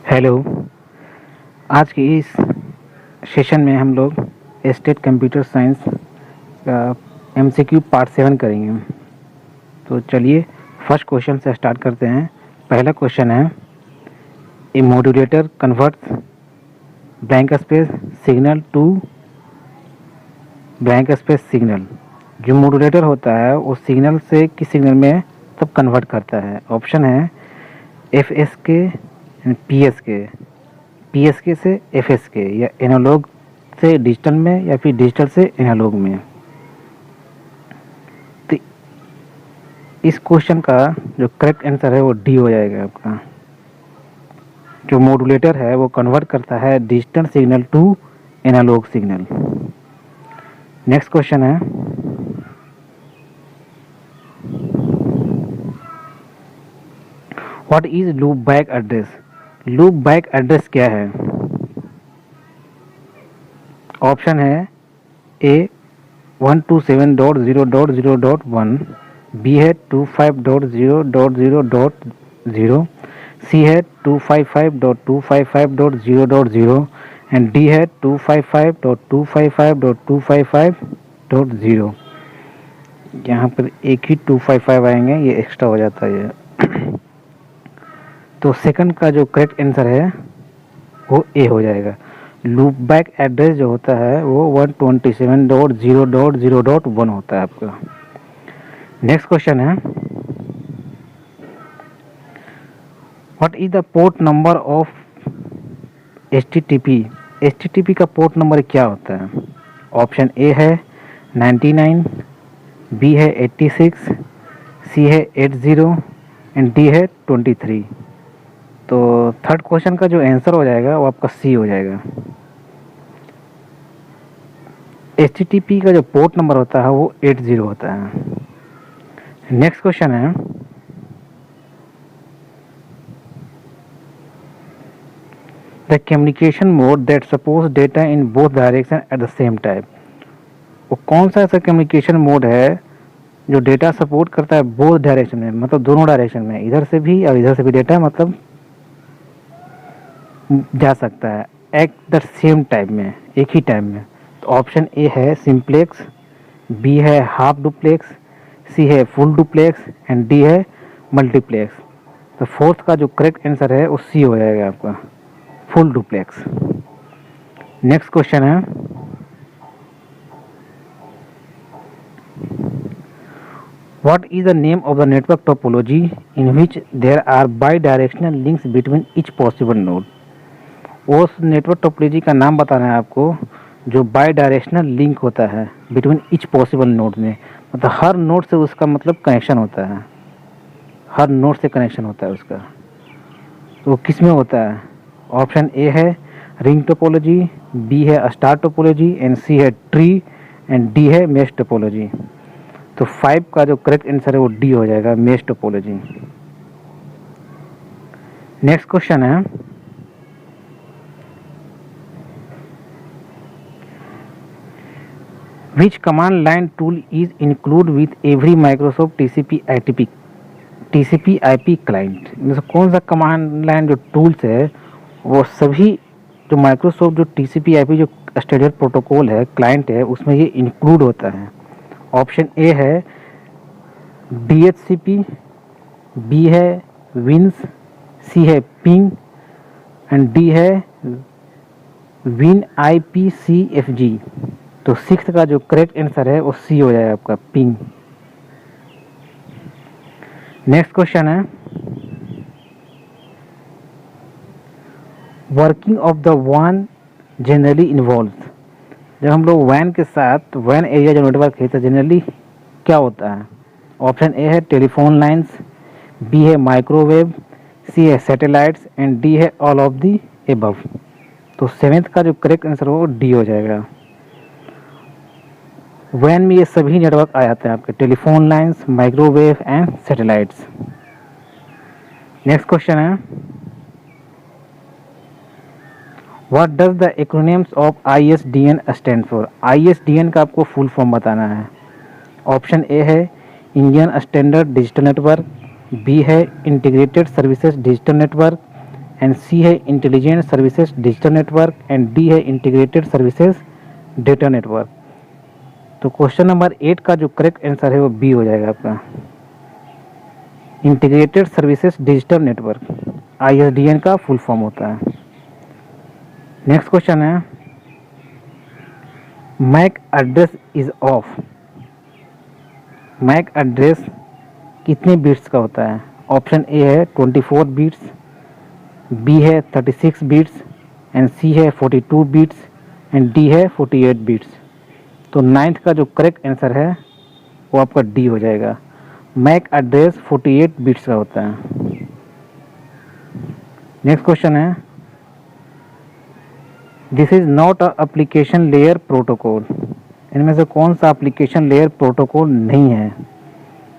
Hello. आज के इस सेशन में हम लोग स्टेट कंप्यूटर साइंस का एमसीक्यू पार्ट 7 करेंगे। तो चलिए फर्स्ट क्वेश्चन से स्टार्ट करते हैं। पहला क्वेश्चन है, a modulator converts blank space signal to blank space signal. जो मॉड्यूलेटर होता है वो सिग्नल से किस सिग्नल में तब कन्वर्ट करता है। ऑप्शन है FSK एंड PSK से FSK, या एनालॉग से डिजिटल में, या फिर डिजिटल से एनालॉग में। तो इस क्वेश्चन का जो करेक्ट आंसर है वो डी हो जाएगा आपका। जो मॉड्यूलेटर है वो कन्वर्ट करता है digital signal to analog signal. Next question है, what is loop back address. Loop back address क्या है। ऑप्शन है ए 127.0.0.1, बी है 25.0.0.0, सी है 255.255.0.0 एंड डी है 255.255.255.0। यहाँ पर एक ही 255 आएंगे, ये एक्स्ट्रा हो जाता है। तो सेकंड का जो करेक्ट आंसर है वो ए हो जाएगा। लूप बैक एड्रेस जो होता है वो 127.0.0.1 होता है आपका। नेक्स्ट क्वेश्चन है, what is the port number of HTTP। HTTP का पोर्ट नंबर क्या होता है। ऑप्शन ए है 99, बी है 86, सी है 80 एंड डी है 23। तो थर्ड क्वेश्चन का जो आंसर हो जाएगा वो आपका सी हो जाएगा। HTTP का जो पोर्ट नंबर होता है वो 80 होता है। नेक्स्ट क्वेश्चन है, the communication mode that supports data in both direction at the same time. वो कौन सा ऐसा कम्युनिकेशन मोड है जो डेटा सपोर्ट करता है बोथ डायरेक्शन में, मतलब दोनों डायरेक्शन में, इधर से भी और इधर से भी डेटा मतलब जा सकता है एट द सेम टाइम में, एक ही टाइम में। तो ऑप्शन ए है सिंप्लेक्स, बी है हाफ डुप्लेक्स, सी है फुल डुप्लेक्स एंड डी है मल्टीप्लेक्स। तो फोर्थ का जो करेक्ट आंसर है वो सी हो जाएगा आपका, फुल डुप्लेक्स। नेक्स्ट क्वेश्चन है, what is the name of the network topology in which there are bidirectional links between each possible node. उस नेटवर्क टोपोलॉजी का नाम बताना है आपको जो बाई डायरेक्शनल लिंक होता है बिटवीन ईच पॉसिबल नोड में, मतलब हर नोड से उसका मतलब कनेक्शन होता है, हर नोड से कनेक्शन होता है उसका। तो किस में होता है। ऑप्शन ए है रिंग टोपोलॉजी, बी है स्टार टोपोलॉजी एंड सी है ट्री एंड डी है मेश टोपोलॉजी। तो 5 का जो करेक्ट आंसर है वो डी हो जाएगा, मेश टोपोलॉजी। नेक्स्ट क्वेश्चन है, which command line tool is include with every Microsoft TCP/IP client। जैसे कौन सा कमांड लाइन जो टूल्स है वो सभी जो माइक्रोसॉफ्ट जो TCP/IP जो स्टैंडर्ड प्रोटोकॉल है, क्लाइंट है, उसमें ये इंक्लूड होता है। ऑप्शन ए है DHCP, बी है विंस, सी है पिंग एंड डी है विन IPCFG। तो सिक्स्थ का जो करेक्ट आंसर है वो सी हो जाएगा आपका, पिंग। नेक्स्ट क्वेश्चन है, working of the WAN generally involves. जब हम लोग WAN के साथ WAN एरिया जो नेटवर्क है तो जनरली क्या होता है। ऑप्शन ए है टेलीफोन लाइंस, बी है माइक्रोवेव, सी है सैटेलाइट्स एंड डी है ऑल ऑफ दी एबव। तो सेवेंथ का जो करेक्ट आंसर हो वो डी हो जाएगा। WAN में ये सभी नेटवर्क आ जाते हैं आपके, telephone lines, microwave and satellites. Next question है, what does the acronyms of ISDN stand for. ISDN का आपको फुल फॉर्म बताना है। ऑप्शन ए है Indian standard digital network, B है integrated services digital network, and C है intelligent services digital network and D है integrated services data network. तो question number 8 का जो करेक्ट आंसर है वो बी हो जाएगा आपका, integrated services digital network, ISDN का फुल फॉर्म होता है। नेक्स्ट क्वेश्चन है, MAC address is of. MAC address कितने बिट्स का होता है? ऑप्शन ए है 24 बिट्स, बी है 36 बिट्स एंड सी है 42 बिट्स एंड डी है 48 बिट्स। तो 9th का जो करेक्ट आंसर है वो आपका डी हो जाएगा, मैक एड्रेस 48 बिट्स का होता है। नेक्स्ट क्वेश्चन है, this is not a application layer protocol. इनमें से कौन सा एप्लीकेशन लेयर प्रोटोकॉल नहीं है?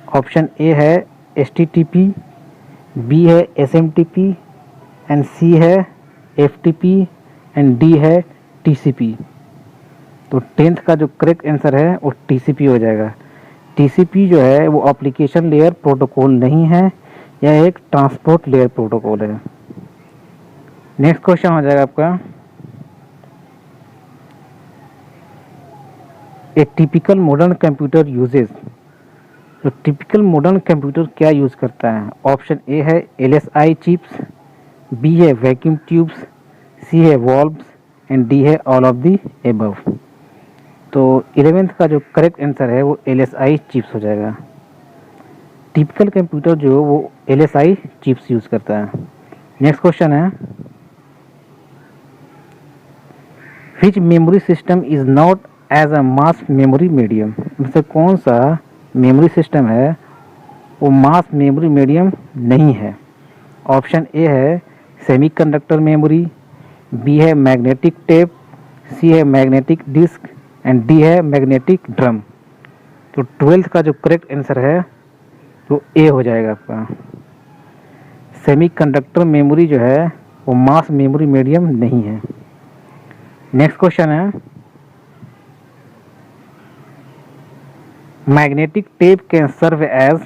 ऑप्शन ए है HTTP, बी है SMTP एंड सी है FTP एंड डी है TCP। तो 10th का जो करेक्ट आंसर है वो TCP हो जाएगा। TCP जो है वो एप्लीकेशन लेयर प्रोटोकॉल नहीं है, यह एक ट्रांसपोर्ट लेयर प्रोटोकॉल है। नेक्स्ट क्वेश्चन हो जाएगा आपका, ए टिपिकल मॉडर्न कंप्यूटर यूजेस। तो टिपिकल मॉडर्न कंप्यूटर क्या यूज़ करता है? ऑप्शन ए है LSI चिप्स, बी है वैक्यूम ट्यूब्स, सी है वॉल्व्स एंड डी है ऑल ऑफ दी एबव। तो 11th का जो करेक्ट आंसर है वो LSI चिप्स हो जाएगा। टिपिकल कंप्यूटर जो वो LSI चिप्स यूज़ करता है। नेक्स्ट क्वेश्चन है, which memory system is not as a mass memory medium. इसमें कौन सा मेमोरी सिस्टम है वो मास मेमोरी मीडियम नहीं है? ऑप्शन ए है सेमीकंडक्टर मेमोरी, बी है मैग्नेटिक टेप, सी है मैग्नेटिक डिस्क एंड डी है मैग्नेटिक ड्रम। तो 12th का जो करेक्ट आंसर है वो ए हो जाएगा आपका, सेमीकंडक्टर मेमोरी जो है वो मास मेमोरी मीडियम नहीं है। नेक्स्ट क्वेश्चन है, magnetic tape can serve as.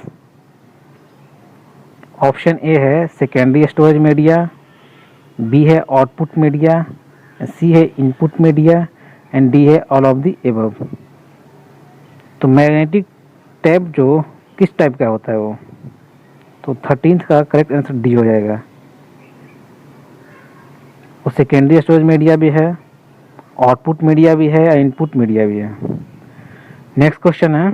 Option A है सेकेंडरी स्टोरेज मीडिया, बी है आउटपुट मीडिया, सी है इनपुट मीडिया एंड डी है ऑल ऑफ द एबव। तो मैग्नेटिक टेप जो किस टाइप का होता है वो? तो 13th का करेक्ट आंसर डी हो जाएगा, वो सेकेंडरी स्टोरेज मीडिया भी है, आउटपुट मीडिया भी है, इनपुट मीडिया भी है। नेक्स्ट क्वेश्चन है,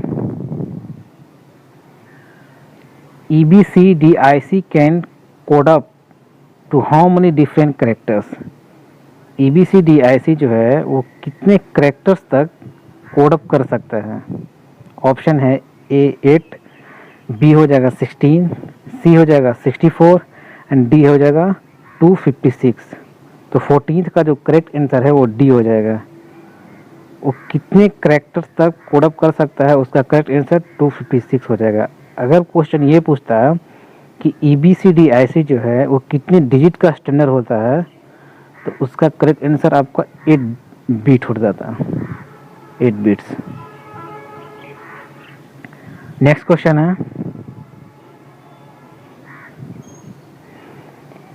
EBCDIC can code up to how many different characters. EBCDIC जो है वो कितने कैरेक्टर्स तक कोड अप कर सकता है? ऑप्शन है A 8, बी हो जाएगा 16, सी हो जाएगा 64 एंड डी हो जाएगा 256। तो 14th का जो करेक्ट आंसर है वो डी हो जाएगा, वो कितने कैरेक्टर्स तक कोड अप कर सकता है उसका करेक्ट आंसर 256 हो जाएगा। अगर क्वेश्चन ये पूछता है कि EBCDIC जो है वो कितने डिजिट का स्टैंडर्ड होता है तो उसका करेक्ट आंसर आपका 8 बीट हो जाता है, 8 बिट्स। नेक्स्ट क्वेश्चन है,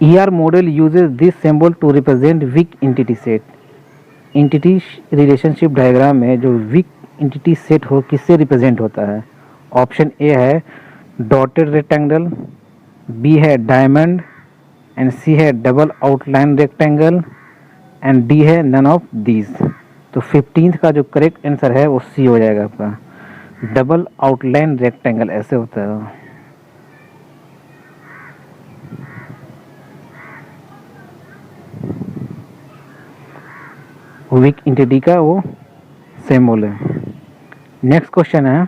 ER model uses this symbol to represent weak entity set. Entity relationship diagram में जो वीक एंटिटी सेट हो किससे रिप्रेजेंट होता है? ऑप्शन ए है डॉटेड रेक्टेंगल, बी है डायमंड एंड सी है double outline rectangle and D है नन ऑफ दीज। तो 15th का जो करेक्ट आंसर है वो सी हो जाएगा आपका, डबल आउटलाइन रेक्टेंगल ऐसे होता है। वीक एंटिटी का वो सिंबल है। नेक्स्ट क्वेश्चन है,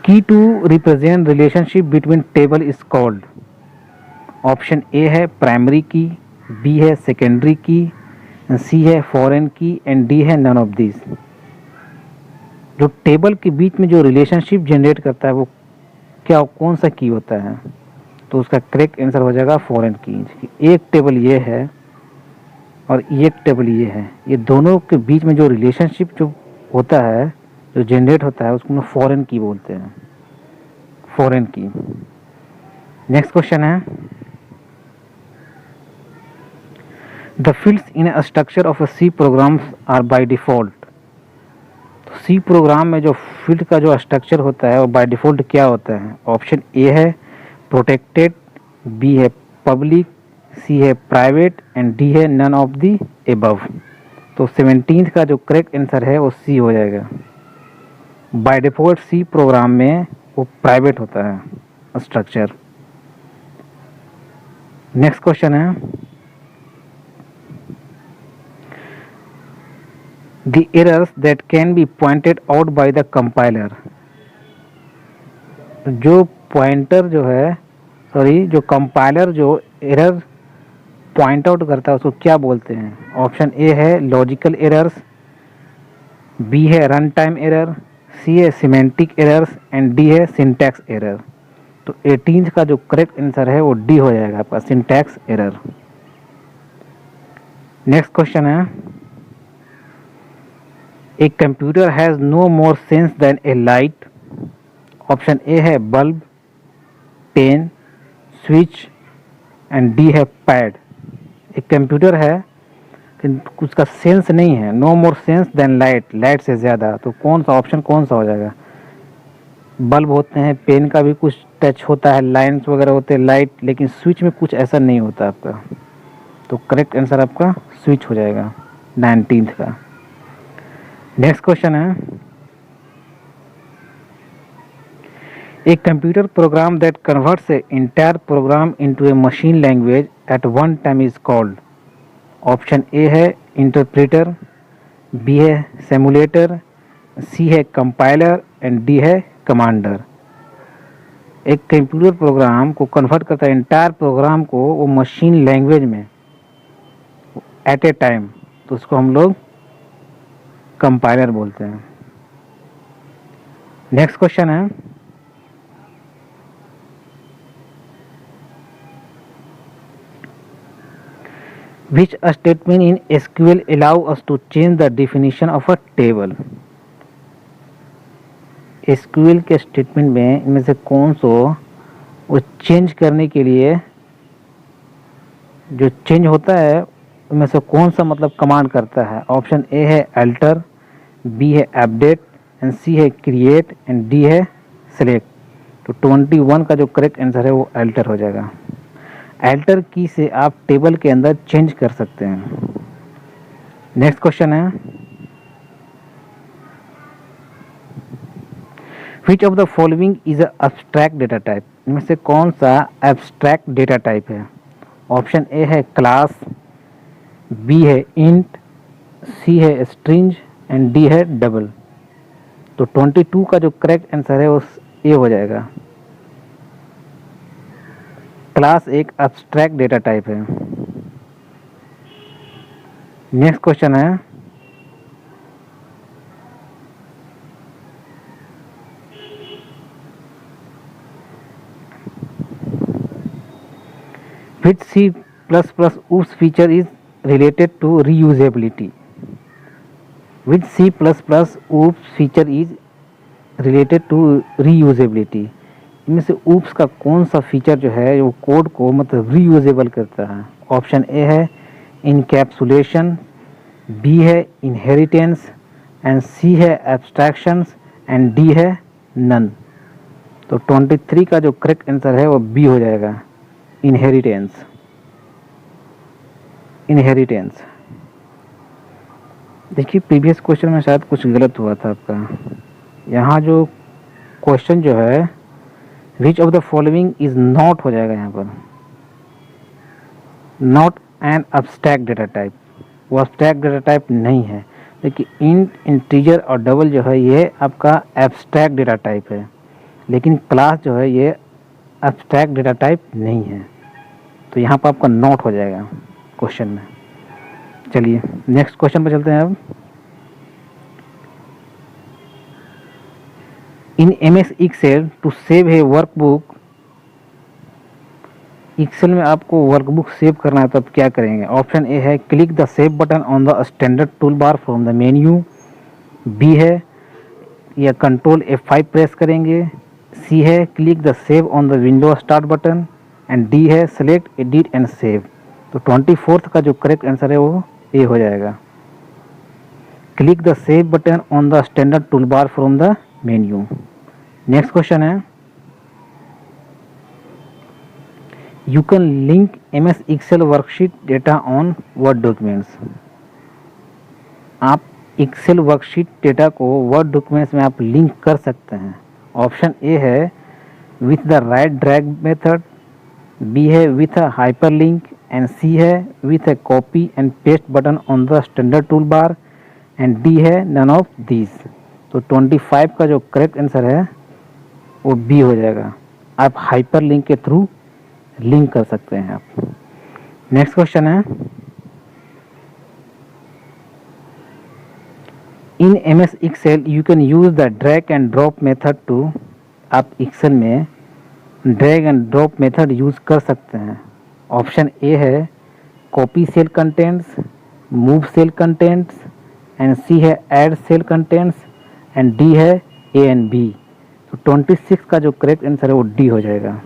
key to represent relationship between table is called. Option A है प्राइमरी की, बी है सेकेंडरी की, सी है फॉरेन की एंड डी है नन ऑफ दिस। जो टेबल के बीच में जो रिलेशनशिप जनरेट करता है वो क्या कौन सा की होता है? तो उसका करेक्ट आंसर हो जाएगा फॉरेन की। एक टेबल ये है और एक टेबल ये है, ये दोनों के बीच में जो रिलेशनशिप जो होता है जो जनरेट होता है उसको फॉरेन की बोलते हैं। Foreign key. नेक्स्ट क्वेश्चन है, the fields in a structure of a C programs are by default. तो सी प्रोग्राम में जो फील्ड का जो स्ट्रक्चर होता है वो बाय डिफ़ॉल्ट क्या होता है? ऑप्शन ए है प्रोटेक्टेड, बी है पब्लिक, सी है प्राइवेट एंड डी है नन ऑफ द एबव। तो 17th का जो करेक्ट आंसर है वो सी हो जाएगा। बाय डिफ़ॉल्ट सी प्रोग्राम में वो प्राइवेट होता है स्ट्रक्चर। नेक्स्ट क्वेश्चन है, the errors that can be pointed out by the compiler. जो पॉइंटर जो है जो कंपाइलर जो एरर पॉइंट आउट करता है उसको क्या बोलते हैं? ऑप्शन ए है लॉजिकल एरर्स, बी है रन टाइम एरर, सी है सिमेंटिक एरर्स एंड डी है सिंटैक्स एरर। तो 18th का जो करेक्ट आंसर है वो डी हो जाएगा आपका, सिंटैक्स एरर। नेक्स्ट क्वेश्चन है, a computer has no more sense than a light. Option A है bulb, pen, switch and D है पैड। एक कंप्यूटर है लेकिन उसका सेंस नहीं है, no more sense than light, light से ज़्यादा। तो कौन सा ऑप्शन कौन सा हो जाएगा? बल्ब होते हैं, पेन का भी कुछ टच होता है, लाइन्स वगैरह होते हैं लाइट, लेकिन स्विच में कुछ ऐसा नहीं होता आपका। तो करेक्ट आंसर आपका स्विच हो जाएगा 19th का। नेक्स्ट क्वेश्चन है, a computer program that converts A entire programme into A machine language eight one time is called. Option A है इंटरप्रेटर, बी है सिमुलेटर, सी है कंपाइलर एंड डी है commander. एक कंप्यूटर प्रोग्राम को convert करता है, entire programme को वो मशीन लैंग्वेज में एट ए टाइम, तो उसको हम लोग कंपाइलर बोलते हैं। नेक्स्ट क्वेश्चन है, which statement in SQL allow us to change the definition of a table। SQL के स्टेटमेंट में इनमें से कौन सो वो चेंज करने के लिए जो चेंज होता है उनमें से कौन सा मतलब कमांड करता है? ऑप्शन ए है अल्टर, बी है अपडेट एंड सी है क्रिएट एंड डी है सेलेक्ट। तो 21 का जो करेक्ट आंसर है वो अल्टर हो जाएगा। अल्टर की से आप टेबल के अंदर चेंज कर सकते हैं। नेक्स्ट क्वेश्चन है, which of the following is a abstract data type. इनमें से कौन सा एब्स्ट्रैक्ट डेटा टाइप है? ऑप्शन ए है क्लास, बी है इंट, सी है स्ट्रिंग एंड डी है डबल। तो 22 का जो करेक्ट आंसर है वो ए हो जाएगा। क्लास एक एब्स्ट्रैक्ट डेटा टाइप है। नेक्स्ट क्वेश्चन है, which C++ OOPS feature is related to reusability। which C++ OOPS feature is related to reusability। इनमें से oops का कौन सा फीचर जो है वो कोड को मतलब रीयूजेबल करता है? ऑप्शन ए है इनकैप्सुलेशन, बी है इनहेरिटेंस एंड सी है एब्स्ट्रैक्शंस एंड डी है नन। तो 23 का जो करेक्ट आंसर है वो बी हो जाएगा, इनहेरिटेंस। इनहेरिटेंस देखिए प्रीवियस क्वेश्चन में शायद कुछ गलत हुआ था आपका। यहाँ जो क्वेश्चन जो है which of the following is not हो जाएगा यहाँ पर, not an abstract data type. वो एब्स्ट्रैक्ट डेटा टाइप नहीं है। देखिए इंट, इंटीजर और डबल जो है ये आपका एब्स्ट्रैक्ट डेटा टाइप है, लेकिन क्लास जो है ये एब्स्ट्रैक्ट डेटा टाइप नहीं है। तो यहाँ पर आपका नॉट हो जाएगा क्वेश्चन में। चलिए नेक्स्ट क्वेश्चन पर चलते हैं। अब इन MS Excel टू सेव है वर्कबुक। एक्सेल में आपको वर्कबुक सेव करना है तो आप क्या करेंगे? ऑप्शन ए है click the save button on the standard tool bar from the menu, B है या कंट्रोल F5 प्रेस करेंगे, सी है click the save on the window start button and D है सेलेक्ट एडिट एंड सेव। तो 24th का जो correct answer है वो ए हो जाएगा। Click the save button on the standard tool bar from the menu. Next question है you can link MS excel worksheet data on word documents. आप excel worksheet data को word documents में आप link कर सकते हैं। ऑप्शन ए है with the right drag method, B है with a hyper link and C है with a copy and paste button on the standard tool bar and D है नन ऑफ दीज। तो 25 का जो करेक्ट आंसर है वो B हो जाएगा। आप हाइपर लिंक के थ्रू लिंक कर सकते हैं आप। नेक्स्ट क्वेश्चन है in MS excel you can use the drag and drop method to. आप एक्सेल में drag and drop method use कर सकते हैं। ऑप्शन ए है copy cell contents, move cell contents and C है add cell contents and D है A and B. तो 26 का जो करेक्ट आंसर है वो डी हो जाएगा।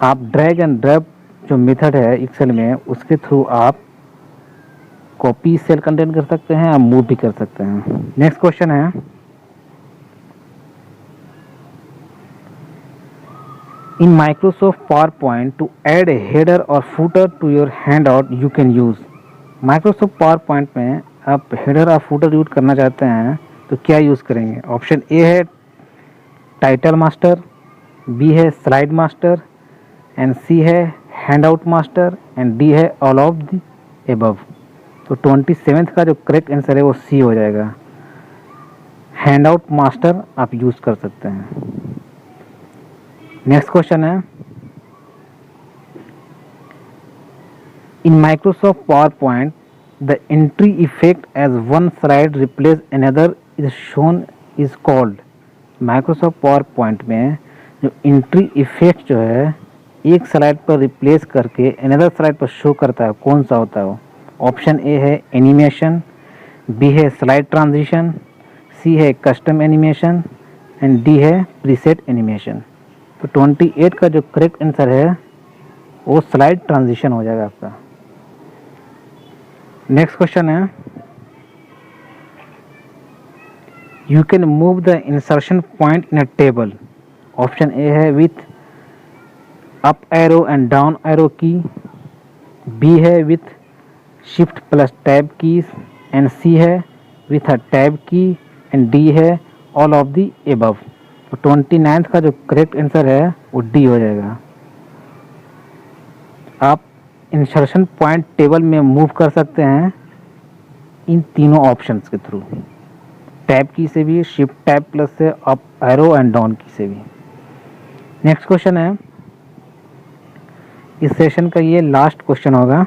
आप ड्रैग एंड ड्रॉप जो मेथड है एक्सेल में उसके थ्रू आप कॉपी सेल कंटेंट कर सकते हैं, आप मूव भी कर सकते हैं। नेक्स्ट क्वेश्चन है in Microsoft power point to add a header or footer to your hand out you can use. Microsoft power point में आप हेडर और फूटर यूज करना चाहते हैं तो क्या यूज करेंगे। ऑप्शन ए है टाइटल मास्टर, बी है स्लाइड मास्टर एंड सी है hand out master and D है ऑल ऑफ द एबव। तो 27th का जो करेक्ट आंसर है वो सी हो जाएगा। हैंड आउट मास्टर आप यूज कर सकते हैं। नेक्स्ट क्वेश्चन है in Microsoft power point the entry effect as one slide replace another is shown is called. Microsoft power point में जो एंट्री इफेक्ट जो है एक स्लाइड पर रिप्लेस करके अनदर स्लाइड पर शो करता है, कौन सा होता है वो। ऑप्शन ए है एनिमेशन, बी है स्लाइड ट्रांजिशन, सी है कस्टम एनिमेशन एंड डी है प्रीसेट एनिमेशन। तो 28 का जो करेक्ट आंसर है वो स्लाइड ट्रांजिशन हो जाएगा आपका। नेक्स्ट क्वेश्चन है you can move the insertion point in a table. Option A है with up arrow and down arrow key, B है with shift plus tab keys and C है with a tab key and D है all of the above. तो 29th का जो correct answer है वो D हो जाएगा। आप इंसर्शन पॉइंट टेबल में मूव कर सकते हैं इन तीनों ऑप्शंस के थ्रू, टैब की से भी, शिफ्ट टैब प्लस से, अप एरो एंड डाउन की से भी। नेक्स्ट क्वेश्चन है इस सेशन का ये लास्ट क्वेश्चन होगा।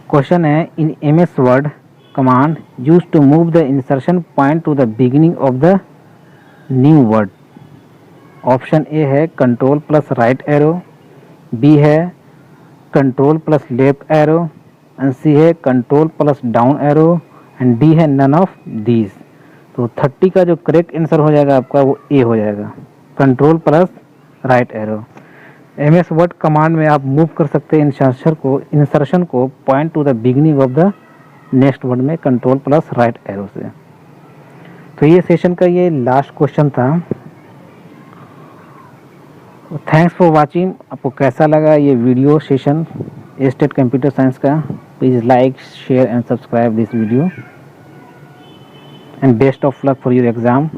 क्वेश्चन है in MS word command use to move the insertion point to the beginning of the new word. Option A है control plus right arrow, B है control plus left arrow and C है control plus down arrow and D है none of these. तो 30 का जो correct answer हो जाएगा आपका वो ए हो जाएगा, control plus right arrow. MS word command में आप मूव कर सकते हैं इंसर्शन को point to the beginning of the next word में कंट्रोल प्लस राइट एरो से। तो ये सेशन का ये लास्ट क्वेश्चन था। Thanks for watching. आपको कैसा लगा ये video session state computer science का। Please like share and subscribe this video and best of luck for your exam.